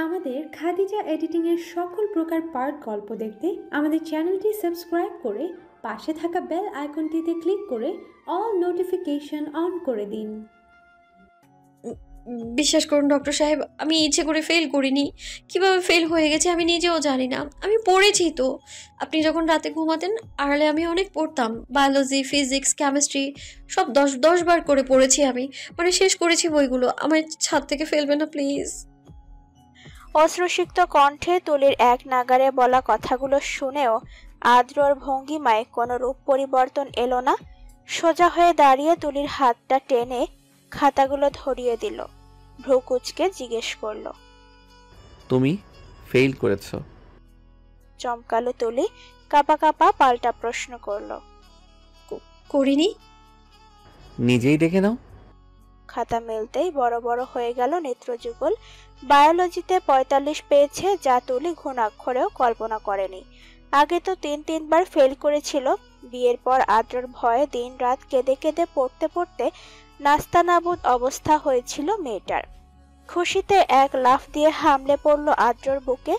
আমাদের খাদিজা এডিটিং এর সকল প্রকার পার্ট গল্প দেখতে আমাদের চ্যানেলটি সাবস্ক্রাইব করে পাশে থাকা বেল আইকনটিতে ক্লিক করে অল নোটিফিকেশন অন করে দিন। বিশ্বাস করুন ডক্টর সাহেব, আমি ইচ্ছে করে ফেল করিনি। কিভাবে ফেল হয়ে গেছে আমি নিজেও জানি না। আমি পড়েছি তো, আপনি যখন রাতে ঘুমাতেন আড়ালে আমি অনেক পড়তাম। বায়োলজি, ফিজিক্স, কেমিস্ট্রি সব 10 বার করে পড়েছি আমি, মানে শেষ করেছি বইগুলো। আমার ছাদ থেকে ফেলবে না প্লিজ। অশ্রুসিক্ত কণ্ঠে তুলির এক নাগারে বলা কথাগুলো শুনেও আদ্রর ভঙ্গিমায় কোনো রূপ পরিবর্তন এলো না। সোজা হয়ে দাঁড়িয়ে তুলির হাতটা টেনে খাতাগুলো ধরিয়ে দিল। ভ্রু কুঁচকে জিজ্ঞেস করল, তুমি ফেল করেছো? চমকালো তুলি। কাপা কাপা পাল্টা প্রশ্ন করল, করিনি। নিজেই দেখে নাও। খাতা মেলতেই বড় বড় হয়ে গেল নেত্রযুগল। বায়োলজিতে 45 পেয়েছে, যা তুলি ঘুণাক্ষরেও কল্পনা করেনি। আগে তো 3বার ফেল করেছিল। বিয়ের পর আদ্রর ভয়ে দিন রাত কেঁদে কেঁদে পড়তে পড়তে নাস্তানাবুদ অবস্থা হয়েছিল মেয়েটার। খুশিতে এক লাফ দিয়ে হামলে পড়ল আদ্রর বুকে।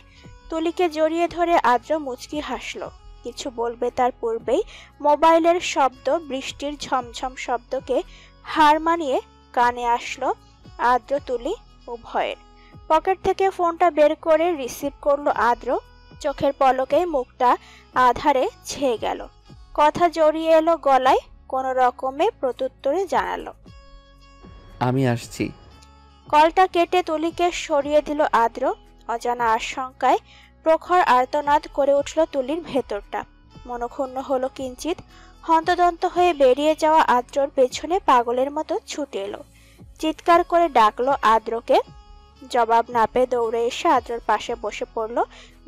তুলিকে জড়িয়ে ধরে আদ্র মুচকি হাসল। কিছু বলবে তার পূর্বেই মোবাইলের শব্দ, বৃষ্টির ঝমঝম শব্দকে হার মানিয়ে কানে আসলো আদ্র তুলি উভয়ের। পকেট থেকে ফোনটা বের করে রিসিভ করলো আদ্র। চোখের পলকে মুখটা আধারে ছেয়ে গেল। কথা জড়িয়ে এলো গলায়। কোনো রকমে প্রত্যুত্তরে জানালো, আমি আসছি। কলটা কেটে তুলিকে সরিয়ে দিল আদ্র। অজানা আশঙ্কায় প্রখর আর্তনাদ করে উঠল তুলির ভেতরটা। মনক্ষুণ্ণ হলো কিঞ্চিত। হন্তদন্ত হয়ে বেরিয়ে যাওয়া আদ্রর পেছনে পাগলের মতো ছুটে এলো। চিৎকার করে ডাকলো আদ্রকে। জবাব না পেয়ে দৌড়ে এসে আদ্রর পাশে বসে পড়ল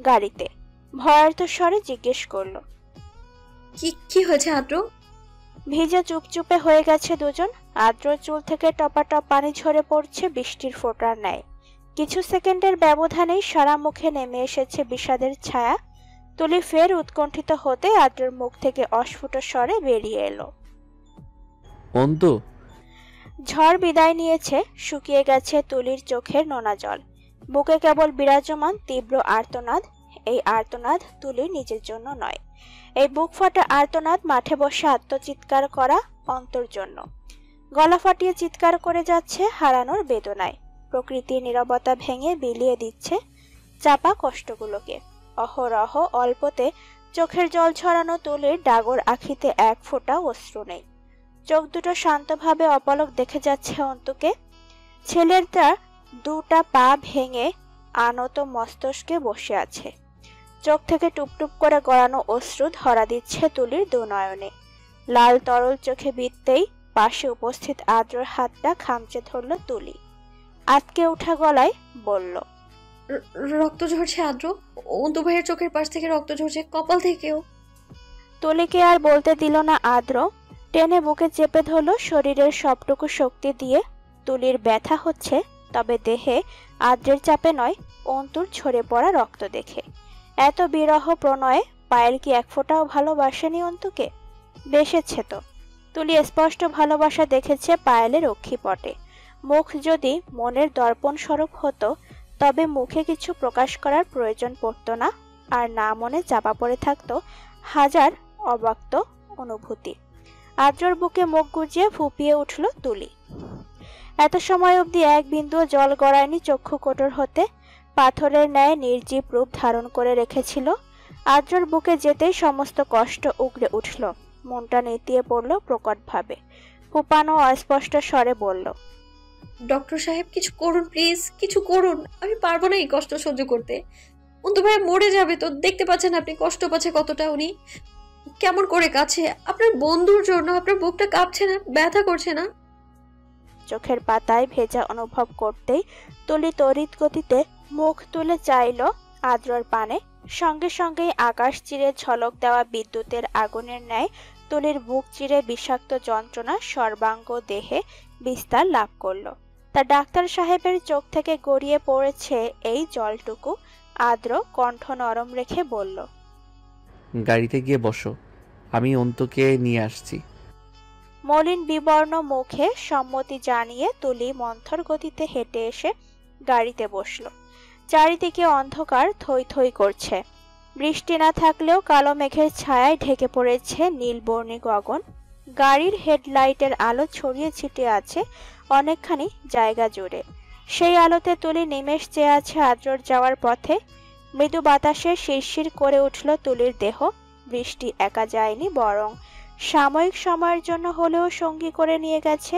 গাড়িতে। ভয়ার্ত স্বরে জিজ্ঞেস করলো, কি হয়েছে আদ্র? ভিজে চুপচুপে হয়ে গেছে দুজন। আদ্রর চুল থেকে টপাটপ পানি ঝরে পড়ছে বৃষ্টির ফোঁটার ন্যায়। কিছু সেকেন্ডের ব্যবধানেই সারা মুখে নেমে এসেছে বিষাদের ছায়া। তুলি ফের উৎকণ্ঠিত হতে আদ্রর মুখ থেকে অস্ফুট স্বরে বেরিয়ে এলো, অন্তু। ঝড় বিদায় নিয়েছে। শুকিয়ে গেছে তুলির চোখের নোনা জল। বুকে কেবল বিরাজমান তীব্র আর্তনাদ। এই আর্তনাদ তুলির নিজের জন্য নয়। এই বুক ফাটা আর্তনাদ মাঠে বসে আত্মচিৎকার করা অন্তর জন্য। গলা ফাটিয়ে চিৎকার করে যাচ্ছে হারানোর বেদনায়। প্রকৃতির নীরবতা ভেঙে বিলিয়ে দিচ্ছে চাপা কষ্টগুলোকে। অহরহ অল্পতে চোখের জল ছড়ানো তুলির ডাগর আখিতে এক ফোঁটা অশ্রু নেই। চোখ দুটো শান্তভাবে অপলক দেখে যাচ্ছে অন্তুকে। ছেলেটা দুটা পা ভেঙে আনত মস্তকে বসে আছে। চোখ থেকে টুপটুপ করে গড়ানো অশ্রু ধরা দিচ্ছে তুলির দুনয়নে। লাল তরল চোখে বিঁধতেই পাশে উপস্থিত আদ্রর হাতটা খামচে ধরল তুলি। আটকে উঠা গলায় বলল, রক্ত ঝরছে আদ্র। অন্তু ভাইয়ের চোখের পাশ থেকে রক্ত ঝরছে, কপাল থেকেও। তুলিকে আর বলতে দিল না আদ্র। টেনে বুকে চেপে ধরল শরীরের সবটুকু শক্তি দিয়ে। তুলির ব্যথা হচ্ছে, তবে দেহে আদ্রের চাপে নয়, অন্তুর ঝরে পড়া রক্ত দেখে। এত বিরহ প্রণয়ে পায়েল কি এক ফোঁটাও ভালোবাসেনি অন্তুকে? বেসেছে তো। তুলি স্পষ্ট ভালোবাসা দেখেছে পায়েলের অক্ষিপটে। মুখ যদি মনের দর্পণ স্বরূপ হতো, তবে মুখে কিছু প্রকাশ করার প্রয়োজন পড়তো না, আর না মনে চাপা পড়ে থাকতো হাজার অব্যক্ত অনুভূতি। আদ্রর বুকে মুখ গুজিয়ে ফুপিয়ে উঠল তুলি। এত সময় অবধি এক বিন্দু জল গড়ায়নি চক্ষু কোটর হতে। পাথরের ন্যায় নির্জীব রূপ ধারণ করে রেখেছিল। আদ্রর বুকে যেতেই সমস্ত কষ্ট উগড়ে উঠল। মনটা নেতিয়ে পড়ল প্রকটভাবে। ফুপানো অস্পষ্ট স্বরে বলল, ডক্টর সাহেব কিছু করুন প্লিজ, কিছু করুন। আমি পারবো না এই কষ্ট সহ্য করতে। অন্তু ভাই মরে যাবে তো। দেখতে পাচ্ছেন আপনি কষ্ট পাচ্ছে কতটা। উনি কেমন করে কাছে। আপনার বন্ধুর জন্য আপনার বুকটা কাঁপছে না, ব্যথা করছে না? চোখের পাতায় ভেজা অনুভব করতেই তুলি তড়িৎ গতিতে মুখ তুলে চাইল আদ্রর পানে। সঙ্গে সঙ্গেই আকাশ চিরে ঝলক দেওয়া বিদ্যুতের আগুনের ন্যায় তুলির বুক চিরে বিষাক্ত যন্ত্রণা সর্বাঙ্গ দেহে বিস্তার লাভ করল। তা ডাক্তার সাহেবের চোখ থেকে গড়িয়ে পড়েছে এই জলটুকু। আদ্র কণ্ঠ নরম রেখে বলল, গাড়িতে গিয়ে বসো, আমি অন্তুকে নিয়ে আসছি। মলিন বিবর্ণ মুখে সম্মতি জানিয়ে তুলি মন্থর গতিতে হেঁটে এসে গাড়িতে বসল। চারিদিকে অন্ধকার থই থই করছে। বৃষ্টি না থাকলেও কালো মেঘের ছায়ায় ঢেকে পড়েছে নীলবর্ণী গগন। গাড়ির হেডলাইটের আলো ছড়িয়ে ছিটিয়ে আছে অনেকখানি জায়গা জুড়ে। সেই আলোতে তুলি নিমেষ চেয়ে আছে আদ্রর যাওয়ার পথে। মৃদু বাতাসে শিরশির করে উঠল তুলির দেহ। বৃষ্টি একা যায়নি, বরং সাময়িক সময়ের জন্য হলেও সঙ্গী করে নিয়ে গেছে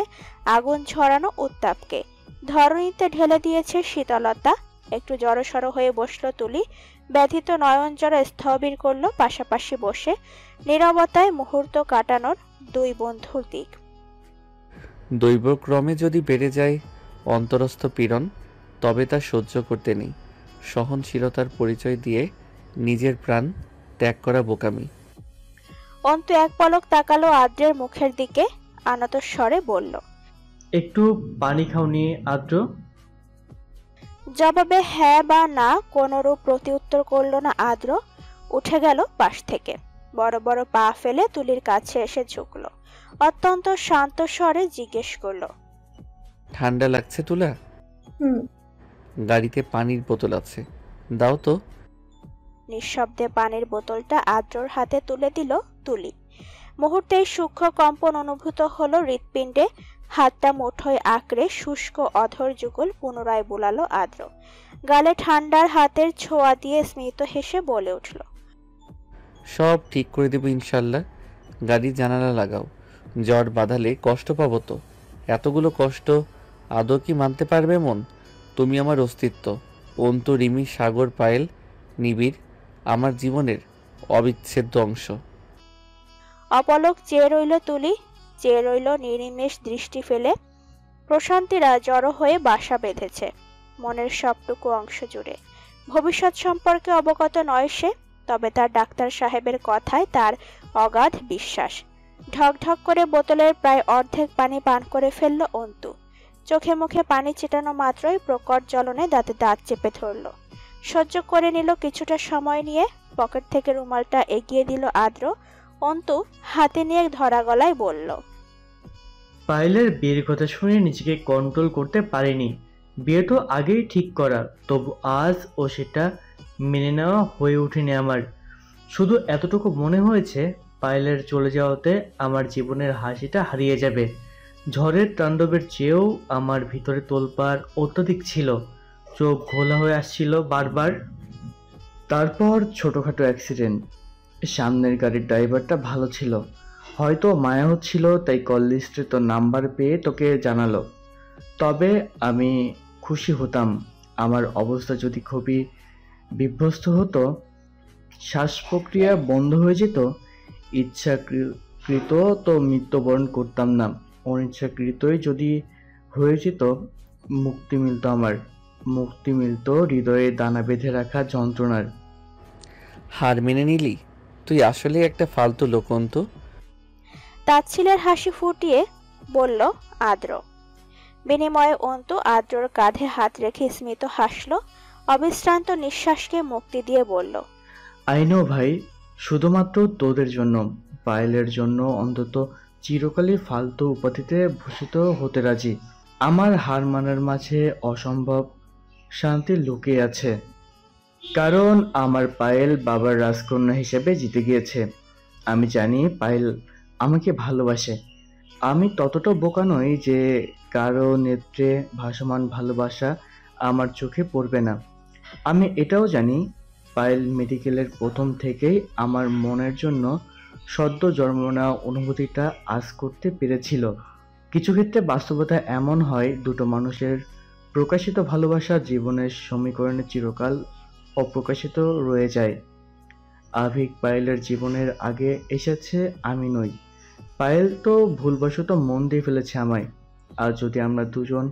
আগুন ছড়ানো উত্তাপকে। ধরণীতে ঢেলে দিয়েছে শীতলতা। একটু জড়সড় হয়ে বসল তুলি। ব্যথিত নয়ন জড় স্থবির করল পাশাপাশি বসে নীরবতায় মুহূর্ত কাটানোর দুই বন্ধুর দিক। দৈবক্রমে যদি বেড়ে যায় অন্তরস্থ পীড়ন, তবে তা সহ্য করতে নেই। সহনশীলতার পরিচয় দিয়ে নিজের প্রাণ ত্যাগ করা বোকামি। অন্তু এক পলক তাকালো আদ্রের মুখের দিকে, আনত স্বরে বলল, একটু পানি খাওনি আদ্র? জবাবে হ্যাঁ বা না কোনরূপ প্রতিউত্তর করল না আদ্র। উঠে গেল পাশ থেকে। বড় বড় পা ফেলে তুলির কাছে এসে ঝুঁকল। অত্যন্ত শান্ত স্বরে জিজ্ঞেস করলো, ঠান্ডা লাগছে তুলা? হুম। গাড়িতে পানির বোতল আছে, দাও তো। নিঃশব্দে পানির বোতলটা আদ্রর হাতে তুলে দিল তুলি। মুহূর্তেই সূক্ষ্ম কম্পন অনুভূত হলো হৃৎপিণ্ডে। হাতটা মুঠোয় আঁকড়ে শুষ্ক অধর যুগল পুনরায় বুলালো আদ্র। গালে ঠান্ডার হাতের ছোঁয়া দিয়ে স্মিত হেসে বলে উঠল, সব ঠিক করে দেবো ইনশাল্লাহ। গাড়ির জানালা লাগাও, জ্বর বাঁধালে কষ্ট পাবো তো। এতগুলো কষ্ট আদৌ কি মানতে পারবে মন? তুমি আমার অস্তিত্ব। অন্তু, রিমি, সাগর, পায়েল, নিবিড় আমার জীবনের অবিচ্ছেদ্য অংশ। অপলক চেয়ে রইল তুলি, চেয়ে রইল নির্নিমেষ দৃষ্টি ফেলে। প্রশান্তিরা জড়ো হয়ে বাসা বেঁধেছে মনের সবটুকু অংশ জুড়ে। ভবিষ্যৎ সম্পর্কে অবগত নয় সে, তবে তার ডাক্তার সাহেবের কথায় তার অগাধ বিশ্বাস। ঢকঢক করে বোতলের প্রায় অর্ধেক পানি পান করে ফেলল অন্তু। চোখে মুখে পানি ছিটানো মাত্রই প্রকট জ্বলনে দাঁতে দাঁত চেপে ধরল। সহ্য করে নিল কিছুটা সময় নিয়ে। পকেট থেকে রুমালটা এগিয়ে দিল আদ্র। অন্তু হাতে নিয়ে ধরা গলায় বলল, পায়েলের বিয়ের কথা শুনে নিজেকে কন্ট্রোল করতে পারিনি। বিয়ে তো আগেই ঠিক করা, তবু আজ ও সেটা মেনে নেওয়া হয়ে ওঠেনি আমার। শুধু এতটুকু মনে হয়েছে পায়েলের চলে যাওয়াতে আমার জীবনের হাসিটা হারিয়ে যাবে। ঝড়ের তাণ্ডবের চেয়েও আমার ভিতরে তোলপাড় অত্যধিক ছিল। চোখ ঘোলা হয়ে আসছিল বারবার। তারপর ছোটখাটো অ্যাক্সিডেন্ট। সামনের গাড়ির ড্রাইভারটা ভালো ছিল, হয়তো মায়া হচ্ছিল, তাই কল লিস্টে তোর নাম্বার পেয়ে তোকে জানালো। তবে আমি খুশি হতাম আমার অবস্থা যদি খুবই বিধ্বস্ত হতো, শ্বাস প্রক্রিয়া বন্ধ হয়ে যেত। ইচ্ছাকৃত তো মৃত্যুবরণ করতাম না, অনিচ্ছাকৃতই যদি হয়ে যেত মুক্তি মিলতো আমার। মুক্তি মিলতো হৃদয়ে দানা বেঁধে রাখা যন্ত্রণার। হার মেনে নিলি? তুই আসলে একটা ফালতু লোক অন্তু। তাচ্ছিলের হাসি ফুটিয়ে বলল আদ্র। বিনিময়ে অন্তু আদ্রর কাঁধে হাত রেখে স্মিত হাসল। অবিশ্রান্ত নিঃশ্বাসকে মুক্তি দিয়ে বলল, আই নো ভাই, শুধুমাত্র তোদের জন্য, পায়েলের জন্য অন্তত চিরকালই ফালতু উপাধিতে ভূষিত হতে রাজি। আমার হার মানার মাঝে অসম্ভব শান্তি লুকিয়ে আছে, কারণ আমার পায়েল বাবার রাজকন্যা হিসেবে জিতে গিয়েছে। আমি জানি পায়েল আমাকে ভালোবাসে। আমি ততটা বোকা নই যে কারো নেত্রে ভাসমান ভালোবাসা আমার চোখে পড়বে না। আমি এটাও জানি পায়েল মেডিকেলের প্রথম থেকেই আমার মনের জন্য সদ্য জন্ম নেওয়া অনুভূতিটা আজ করতে পেরেছিল। কিছু ক্ষেত্রে বাস্তবতা এমন হয়, দুটো মানুষের প্রকাশিত ভালোবাসা জীবনের সমীকরণে চিরকাল অপ্রকাশিত রয়ে যায়। আভিক পায়েলের জীবনের আগে এসেছে, আমি নই। পায়েল তো ভুলবশত মন দিয়ে ফেলেছে আমায়। আর যদি আমরা দুজন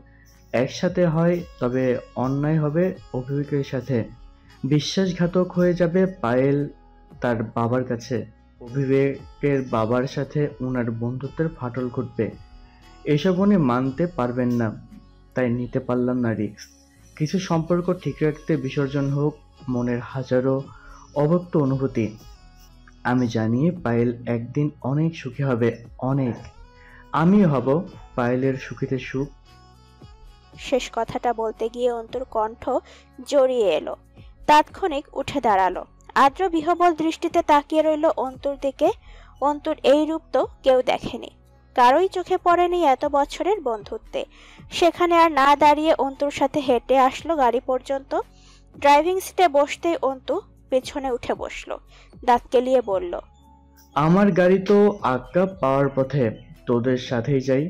একসাথে হয় তবে অন্যায় হবে অভিভাবকের সাথে। বিশ্বাসঘাতক হয়ে যাবে পায়েল তার বাবার কাছে। অভিভাবকের বাবার সাথে ওনার বন্ধুত্বের ফাটল ঘটবে। এসব উনি মানতে পারবেন না, তাই নিতে পারলাম না রিস্ক। কিছু সম্পর্ক ঠিক রাখতে বিসর্জন হোক মনের হাজারো অব্যক্ত অনুভূতি। আমি জানি পায়েল একদিন অনেক সুখী হবে, অনেক। আমি হব পায়েলের সুখীতে সুখ। শেষ কথাটা বলতে গিয়ে অন্তুর কণ্ঠ জড়িয়ে এলো। তাৎক্ষণিক উঠে দাঁড়ালো। আদ্র বিহবল দৃষ্টিতে তাকিয়ে রইল অন্তুর দিকে। অন্তুর এই রূপ তো কেউ দেখেনি, কারোই চোখে পড়েনি এত বছরের বন্ধুত্বে। সেখানে আর না দাঁড়িয়ে অন্তুর সাথে হেঁটে আসলো গাড়ি পর্যন্ত। ড্রাইভিং সিটে বসতেই অন্তু পেছনে উঠে বসলো। দাঁত কেলিয়ে বলল, আমার গাড়ি তো আজ্ঞা পাওয়ার পথে, তোদের সাথেই যাই।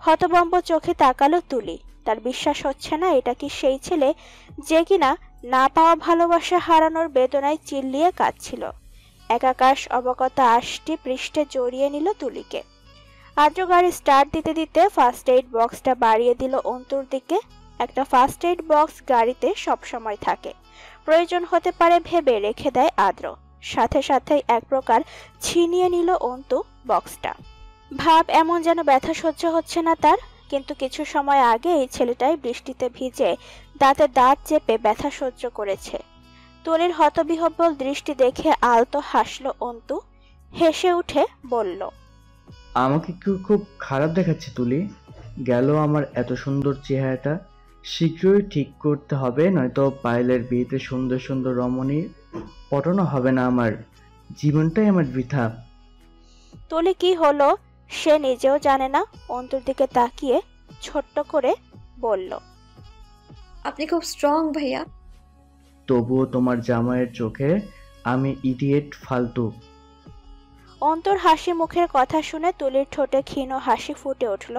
হতভম্ব চোখে তাকালো তুলি। তার বিশ্বাস হচ্ছে না এটা কি সেই ছেলে যে কিনা না পাওয়া ভালোবাসা হারানোর বেদনায় চিল্লিয়ে কাঁদছিল। একাকাশ অবকতা আষ্টি পৃষ্ঠে জড়িয়ে নিল তুলিকে। আদ্র গাড়ি স্টার্ট দিতে দিতে ফার্স্ট এইড বক্সটা বাড়িয়ে দিল অন্তুর দিকে। একটা ফার্স্ট এইড বক্স গাড়িতে সবসময় থাকে, প্রয়োজন হতে পারে ভেবে রেখে দেয় আদ্র। সাথে সাথেই এক প্রকার ছিনিয়ে নিল অন্তু বক্সটা। ভাব এমন যেন ব্যথা সহ্য হচ্ছে না তার, কিন্তু কিছু সময় আগে এই ছেলেটাই বৃষ্টিতে ভিজে দাঁতে দাঁত চেপে ব্যথা সহ্য করেছে। তুলির হতবিহ্বল দৃষ্টি দেখে আলতো হাসল অন্তু। হেসে উঠে বলল, আমাকে কি খুব খারাপ দেখাচ্ছে তুলি? গেল আমার এত সুন্দর চেহারাটা। শীঘ্রই ঠিক করতে হবে, নয়তো পায়েলের বিয়েতে সুন্দর সুন্দর রমণীর পটানো হবে না। আমার জীবনটাই আমার বৃথা। তুলি কি হলো সে নিজেও জানে না। অন্তুর দিকে তাকিয়ে ছোট্ট করে বলল, আপনি খুব স্ট্রং ভাইয়া। তবুও তোমার জামাইয়ের চোখে আমি ইডিয়েট, ফালতু। অন্তর হাসি মুখের কথা শুনে তুলির ঠোঁটে ক্ষীণ হাসি ফুটে উঠল।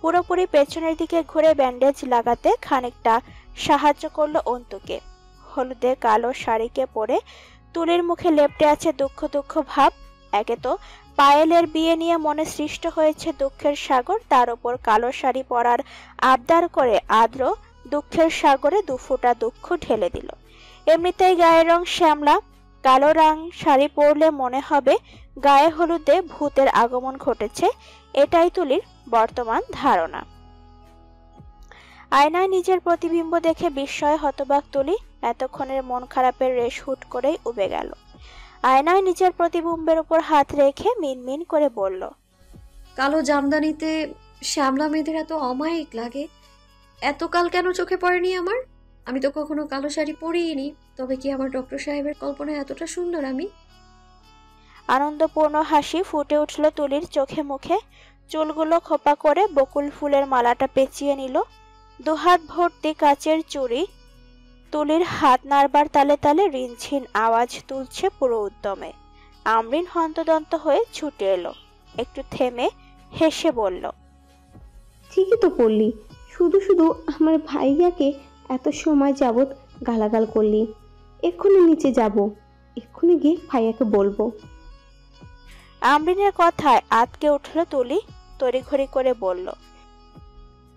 পুরোপুরি পেছনের দিকে ঘুরে ব্যান্ডেজ লাগাতে খানিকটা সাহায্য করলো অন্তুকে। হলুদে কালো শাড়িকে পরে তুলির মুখে লেপ্টে আছে দুঃখ দুঃখ ভাব। একে তো পায়েলের বিয়ে নিয়ে মনে সৃষ্ট হয়েছে দুঃখের সাগর, তার উপর কালো শাড়ি পরার আবদার করে আদ্র দুঃখের সাগরে দুফোঁটা দুঃখ ঢেলে দিল। এমনিতেই গায়ের রং শ্যামলা, কালো রং শাড়ি পরলে মনে হবে গায়ে হলুদে ভূতের আগমন ঘটেছে। এটাই তুলির বর্তমান ধারণা। আয়নায় নিজের প্রতিবিম্ব দেখে বিস্ময়ে হতবাক তুলি। এতক্ষণের মন খারাপের রেশ হুট করেই উবে গেল। আয়নায় নিজের প্রতিবিম্বের উপর হাত রেখে মিনমিন করে বলল, কালো জামদানিতে শ্যামলা মেয়েদের এত অমায়িক লাগে, এতকাল কেন চোখে পড়েনি আমার? আমি তো কখনো কালো শাড়ি পরিনি, তবে কি আমার ডক্টর সাহেবের কল্পনায় এতটা সুন্দর আমি? আনন্দপূর্ণ হাসি ফুটে উঠল তুলির চোখে মুখে। চুলগুলো খোপা করে বকুল ফুলের মালাটা পেঁচিয়ে নিল। দুহাত ভর্তি কাচের চুড়ি তুলির হাত নাড়বার তালে তালে রিনঝিন আওয়াজ তুলছে পুরো উদ্যমে। আমরিন হন্তদন্ত হয়ে ছুটে এলো। একটু থেমে হেসে বলল, ঠিকই তো করলি, শুধু শুধু আমার ভাইয়াকে এত সময় যাবৎ গালাগাল করলি। এক্ষুনি নিচে যাব, এক্ষুনি গিয়ে ভাইয়াকে বলবো। আমরিনের কথায় আতকে উঠল তুলি। তড়িঘড়ি করে বলল,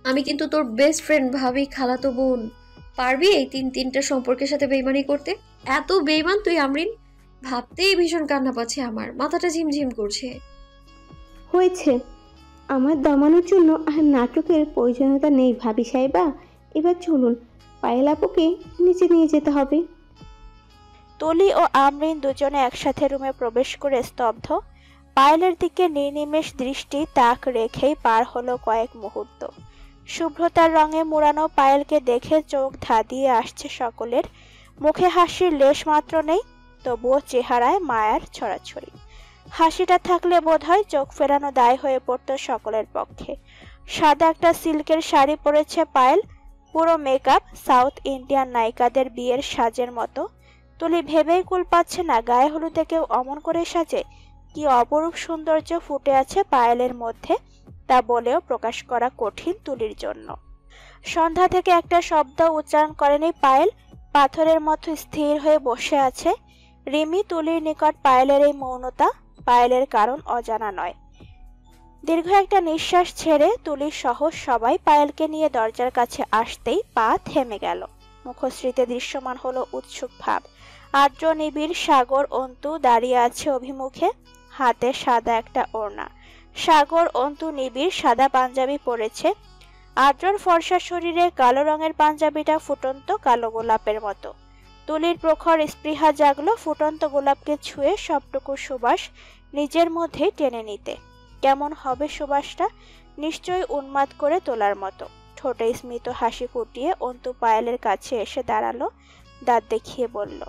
আমি কিন্তু তোর বেস্ট ফ্রেন্ড ভাবি, খালাতো বোন। পারবি এই তিনটা সম্পর্কের সাথে বেইমানি করতে? এত বেইমান তুই আমরিন, ভাবতেই ভীষণ কান্না পাচ্ছে আমার, মাথাটা ঝিমঝিম করছে। হয়েছে, আমার দমানোর জন্য আর নাটকের প্রয়োজনীয়তা নেই ভাবি সাহেবা। এবার চলুন, পায়েল আপুকে নিচে নিয়ে যেতে হবে। তুলি ও আমরিন দুজনে একসাথে রুমে প্রবেশ করে স্তব্ধ। পায়েলের দিকে নির্নিমেষ দৃষ্টি তাক রেখেই পার হলো কয়েক মুহূর্ত। শুভ্রতার রঙে মুড়ানো পায়েলকে দেখে চোখ ধাঁধিয়ে আসছে সকলের। মুখে হাসির লেশ মাত্র নেই, তবুও চেহারায় মায়ার ছড়াছড়ি। হাসিটা থাকলে বোধহয় চোখ ফেরানো দায় হয়ে পড়ত সকলের পক্ষে। সাদা একটা সিল্কের শাড়ি পরেছে পায়েল, পুরো মেকআপ সাউথ ইন্ডিয়ান নায়িকাদের বিয়ের সাজের মতো। তুলি ভেবেই কুল পাচ্ছে না গায়ে হলুদে কেউ অমন করে সাজে। কি অপরূপ সৌন্দর্য ফুটে আছে পায়েলের মধ্যে, তা বলেও প্রকাশ করা কঠিন তুলির জন্য। সন্ধ্যা থেকে একটা শব্দ উচ্চারণ করেনি পায়েল, পাথরের মতো স্থির হয়ে বসে আছে। রিমি তুলির নিকট পায়েলের এই মৌনতা, পায়েলের কারণ অজানা নয়। দীর্ঘ একটা নিঃশ্বাস ছেড়ে তুলি সহ সবাই পায়েলকে নিয়ে দরজার কাছে আসতেই পা থেমে গেল। মুখশ্রীতে দৃশ্যমান হলো উৎসুক ভাব। আর্দ্র নিবিড় সাগর অন্তু দাঁড়িয়ে আছে অভিমুখে, হাতে সাদা একটা ওড়না। সাগর অন্তু নিবিড় সাদা পাঞ্জাবি পরেছে। আর্দ্রর ফর্সা শরীরে কালো রঙের পাঞ্জাবিটা ফুটন্ত কালো গোলাপের মতো। তুলির প্রখর স্পৃহা জাগলো ফুটন্ত গোলাপকে ছুঁয়ে সবটুকু সুবাস নিজের মধ্যেই টেনে নিতে। কেমন হবে সুবাসটা? নিশ্চয়ই উন্মাদ করে তোলার মতো। ঠোঁটে স্মিত হাসি ফুটিয়ে অন্তু পায়েলের কাছে এসে দাঁড়ালো, দাঁত দেখিয়ে বলল,